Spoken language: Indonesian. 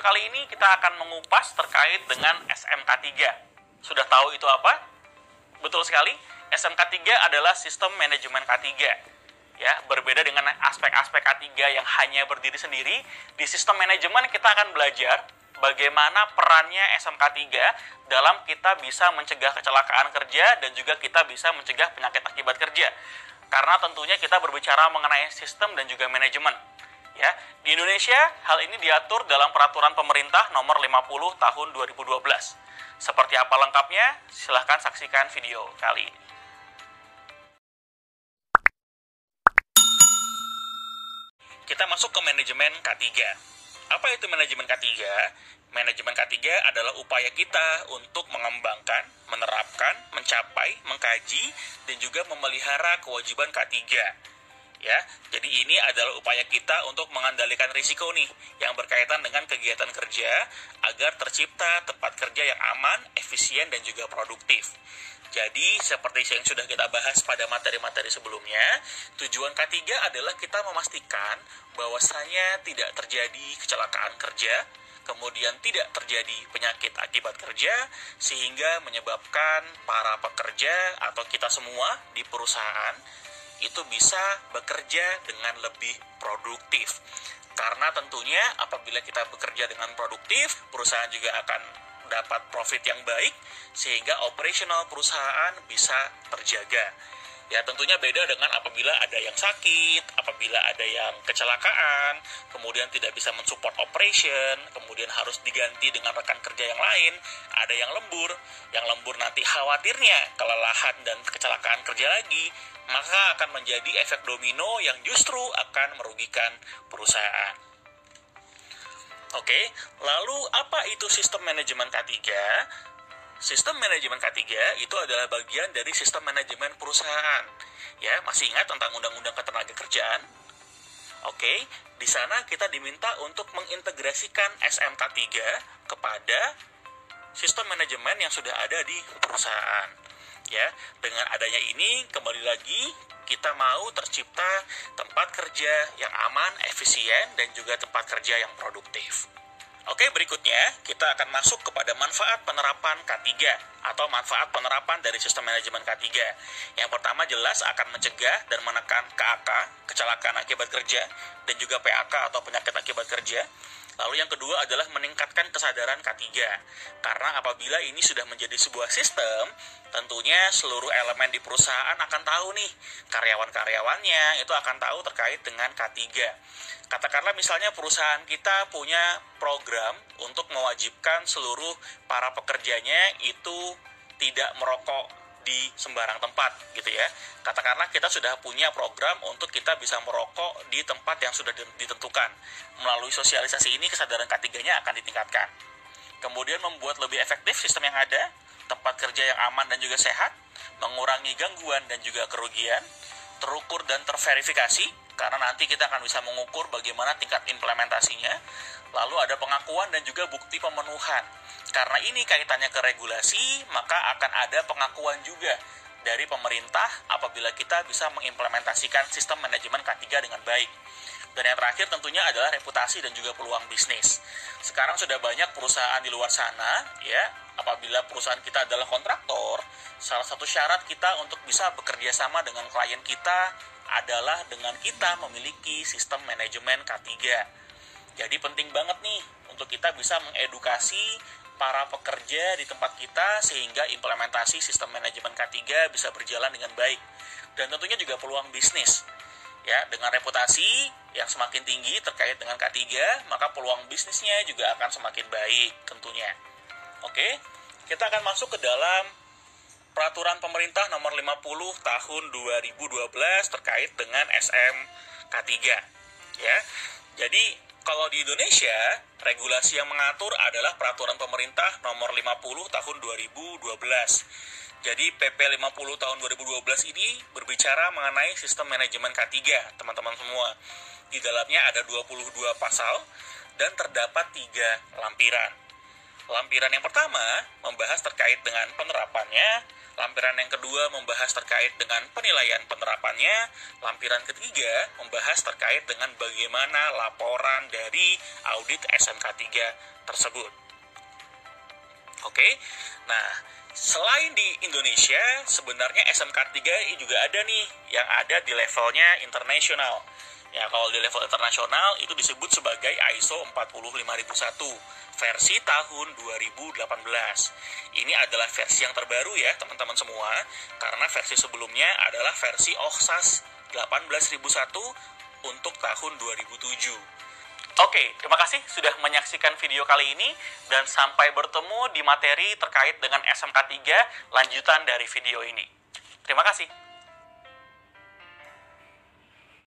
video kali ini kita akan mengupas terkait dengan SMK3. Sudah tahu itu apa? Betul sekali, SMK3 adalah sistem manajemen K3. Ya, berbeda dengan aspek-aspek K3 yang hanya berdiri sendiri, di sistem manajemen kita akan belajar bagaimana perannya SMK3 dalam kita bisa mencegah kecelakaan kerja dan juga kita bisa mencegah penyakit akibat kerja. Karena tentunya kita berbicara mengenai sistem dan juga manajemen. Ya, di Indonesia hal ini diatur dalam peraturan pemerintah nomor 50 tahun 2012. Seperti apa lengkapnya? Silahkan saksikan video kali ini. Kita masuk ke manajemen K3. Apa itu manajemen K3? Manajemen K3 adalah upaya kita untuk mengembangkan, menerapkan, mencapai, mengkaji, dan juga memelihara kewajiban K3. Ya, jadi ini adalah upaya kita untuk mengendalikan risiko nih yang berkaitan dengan kegiatan kerja agar tercipta tempat kerja yang aman, efisien, dan juga produktif. Jadi, seperti yang sudah kita bahas pada materi-materi sebelumnya, tujuan K3 adalah kita memastikan bahwasanya tidak terjadi kecelakaan kerja, kemudian tidak terjadi penyakit akibat kerja, sehingga menyebabkan para pekerja atau kita semua di perusahaan itu bisa bekerja dengan lebih produktif. Karena tentunya apabila kita bekerja dengan produktif, perusahaan juga akan dapat profit yang baik, sehingga operasional perusahaan bisa terjaga. Ya, tentunya beda dengan apabila ada yang sakit, apabila ada yang kecelakaan, kemudian tidak bisa mensupport operation, kemudian harus diganti dengan rekan kerja yang lain, ada yang lembur nanti khawatirnya kelelahan dan kecelakaan kerja lagi, maka akan menjadi efek domino yang justru akan merugikan perusahaan. Oke, lalu apa itu sistem manajemen K3? Sistem manajemen K3 itu adalah bagian dari sistem manajemen perusahaan. Ya, masih ingat tentang Undang-Undang Ketenagakerjaan? Oke, di sana kita diminta untuk mengintegrasikan SMK3 kepada sistem manajemen yang sudah ada di perusahaan. Ya, dengan adanya ini kembali lagi kita mau tercipta tempat kerja yang aman, efisien, dan juga tempat kerja yang produktif. Oke, berikutnya kita akan masuk kepada manfaat penerapan K3 atau manfaat penerapan dari sistem manajemen K3. Yang pertama jelas akan mencegah dan menekan KAK, kecelakaan akibat kerja, dan juga PAK atau penyakit akibat kerja. Lalu yang kedua adalah meningkatkan kesadaran K3. Karena apabila ini sudah menjadi sebuah sistem, tentunya seluruh elemen di perusahaan akan tahu nih, karyawan-karyawannya itu akan tahu terkait dengan K3. Katakanlah misalnya perusahaan kita punya program untuk mewajibkan seluruh para pekerjanya itu tidak merokok di sembarang tempat gitu ya. Katakanlah kita sudah punya program untuk kita bisa merokok di tempat yang sudah ditentukan. Melalui sosialisasi ini kesadaran K3-nya akan ditingkatkan. Kemudian membuat lebih efektif sistem yang ada, tempat kerja yang aman dan juga sehat, mengurangi gangguan dan juga kerugian, terukur dan terverifikasi, karena nanti kita akan bisa mengukur bagaimana tingkat implementasinya. Lalu ada pengakuan dan juga bukti pemenuhan. Karena ini kaitannya ke regulasi, maka akan ada pengakuan juga dari pemerintah apabila kita bisa mengimplementasikan sistem manajemen K3 dengan baik. Dan yang terakhir tentunya adalah reputasi dan juga peluang bisnis. Sekarang sudah banyak perusahaan di luar sana, ya, apabila perusahaan kita adalah kontraktor, salah satu syarat kita untuk bisa bekerja sama dengan klien kita adalah dengan kita memiliki sistem manajemen K3. Jadi penting banget nih untuk kita bisa mengedukasi para pekerja di tempat kita sehingga implementasi sistem manajemen K3 bisa berjalan dengan baik. Dan tentunya juga peluang bisnis. Ya, dengan reputasi yang semakin tinggi terkait dengan K3, maka peluang bisnisnya juga akan semakin baik tentunya. Oke, kita akan masuk ke dalam peraturan pemerintah nomor 50 tahun 2012 terkait dengan SMK3. Ya. Jadi kalau di Indonesia, regulasi yang mengatur adalah peraturan pemerintah nomor 50 tahun 2012. Jadi PP 50 tahun 2012 ini berbicara mengenai sistem manajemen K3, teman-teman semua. Di dalamnya ada 22 pasal dan terdapat 3 lampiran. Lampiran yang pertama membahas terkait dengan penerapannya, Lampiran yang kedua membahas terkait dengan penilaian penerapannya. Lampiran ketiga membahas terkait dengan bagaimana laporan dari audit SMK 3 tersebut. Oke, nah selain di Indonesia, sebenarnya SMK 3 juga ada nih yang ada di levelnya internasional. Ya, kalau di level internasional itu disebut sebagai ISO 45001 versi tahun 2018. Ini adalah versi yang terbaru ya teman-teman semua, karena versi sebelumnya adalah versi OHSAS 18001 untuk tahun 2007. Oke, terima kasih sudah menyaksikan video kali ini, dan sampai bertemu di materi terkait dengan SMK 3 lanjutan dari video ini. Terima kasih.